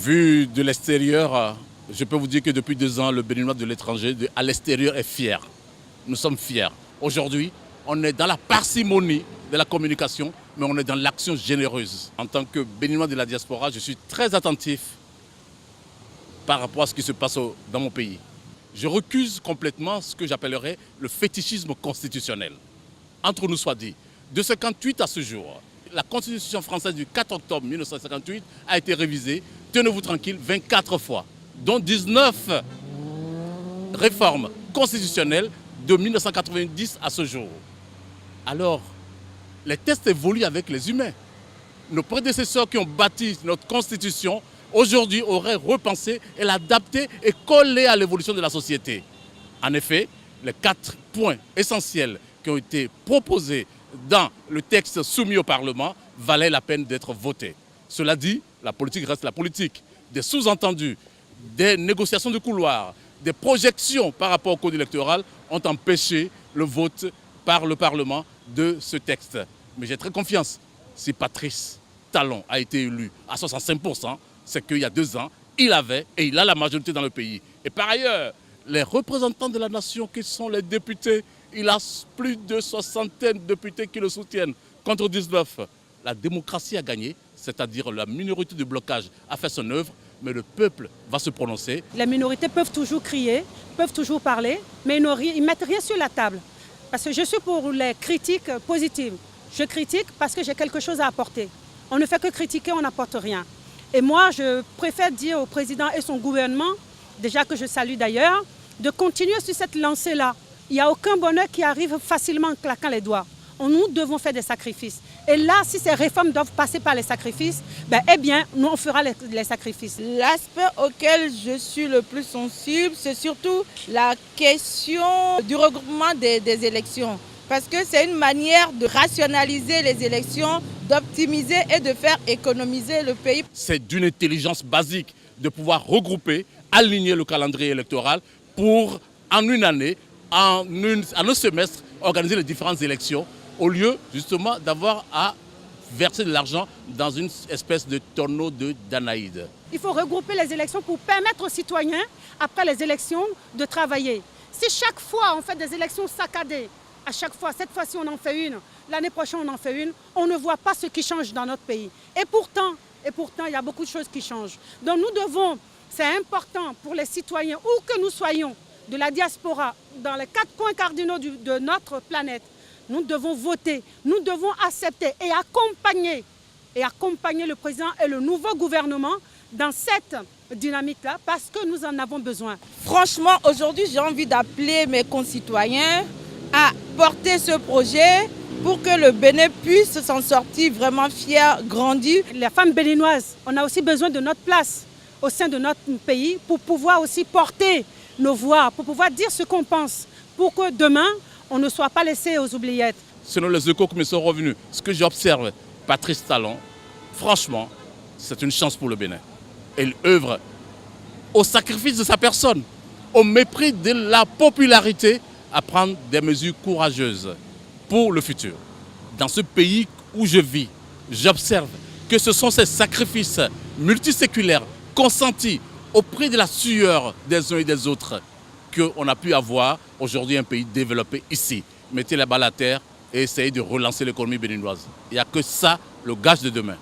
Vu de l'extérieur, je peux vous dire que depuis 2 ans, le Béninois de l'étranger, à l'extérieur, est fier. Nous sommes fiers. Aujourd'hui, on est dans la parcimonie de la communication, mais on est dans l'action généreuse. En tant que Béninois de la diaspora, je suis très attentif par rapport à ce qui se passe dans mon pays. Je recuse complètement ce que j'appellerais le fétichisme constitutionnel. Entre nous soit dit, de 1958 à ce jour, la Constitution française du 4 octobre 1958 a été révisée, tenez-vous tranquille, 24 fois, dont 19 réformes constitutionnelles de 1990 à ce jour. Alors, les textes évoluent avec les humains. Nos prédécesseurs qui ont bâti notre Constitution, aujourd'hui, auraient repensé et l'adapté et collé à l'évolution de la société. En effet, les 4 points essentiels qui ont été proposés dans le texte soumis au Parlement valaient la peine d'être votés. Cela dit, la politique reste la politique. Des sous-entendus, des négociations de couloir, des projections par rapport au code électoral ont empêché le vote par le Parlement de ce texte. Mais j'ai très confiance. Si Patrice Talon a été élu à 65%, c'est qu'il y a 2 ans, il avait et il a la majorité dans le pays. Et par ailleurs, les représentants de la nation qui sont les députés, il a plus de 60 députés qui le soutiennent contre 19. La démocratie a gagné, c'est-à-dire la minorité de blocage a fait son œuvre, mais le peuple va se prononcer. Les minorités peuvent toujours crier, peuvent toujours parler, mais ils ne mettent rien sur la table. Parce que je suis pour les critiques positives. Je critique parce que j'ai quelque chose à apporter. On ne fait que critiquer, on n'apporte rien. Et moi, je préfère dire au président et son gouvernement, déjà que je salue d'ailleurs, de continuer sur cette lancée-là. Il n'y a aucun bonheur qui arrive facilement en claquant les doigts. Nous devons faire des sacrifices. Et là, si ces réformes doivent passer par les sacrifices, eh bien, nous, on fera les sacrifices. L'aspect auquel je suis le plus sensible, c'est surtout la question du regroupement des élections. Parce que c'est une manière de rationaliser les élections, d'optimiser et de faire économiser le pays. C'est d'une intelligence basique de pouvoir regrouper, aligner le calendrier électoral pour, en une année, en un semestre, organiser les différentes élections, au lieu justement d'avoir à verser de l'argent dans une espèce de tonneau de Danaïde. Il faut regrouper les élections pour permettre aux citoyens, après les élections, de travailler. Si chaque fois on fait des élections saccadées, à chaque fois, cette fois-ci on en fait une, l'année prochaine on en fait une, on ne voit pas ce qui change dans notre pays. Et pourtant, il y a beaucoup de choses qui changent. Donc nous devons, c'est important pour les citoyens, où que nous soyons, de la diaspora, dans les 4 coins cardinaux de notre planète, nous devons voter, nous devons accepter et accompagner le président et le nouveau gouvernement dans cette dynamique-là parce que nous en avons besoin. Franchement, aujourd'hui, j'ai envie d'appeler mes concitoyens à porter ce projet pour que le Bénin puisse s'en sortir vraiment fier, grandi. Les femmes béninoises, on a aussi besoin de notre place au sein de notre pays pour pouvoir aussi porter nos voix, pour pouvoir dire ce qu'on pense, pour que demain, on ne soit pas laissé aux oubliettes. Selon les échos qui me sont revenus, ce que j'observe, Patrice Talon, franchement, c'est une chance pour le Bénin. Il œuvre au sacrifice de sa personne, au mépris de la popularité, à prendre des mesures courageuses pour le futur. Dans ce pays où je vis, j'observe que ce sont ces sacrifices multiséculaires consentis au prix de la sueur des uns et des autres qu'on a pu avoir aujourd'hui un pays développé ici. Mettez la balle à terre et essayez de relancer l'économie béninoise. Il n'y a que ça, le gage de demain.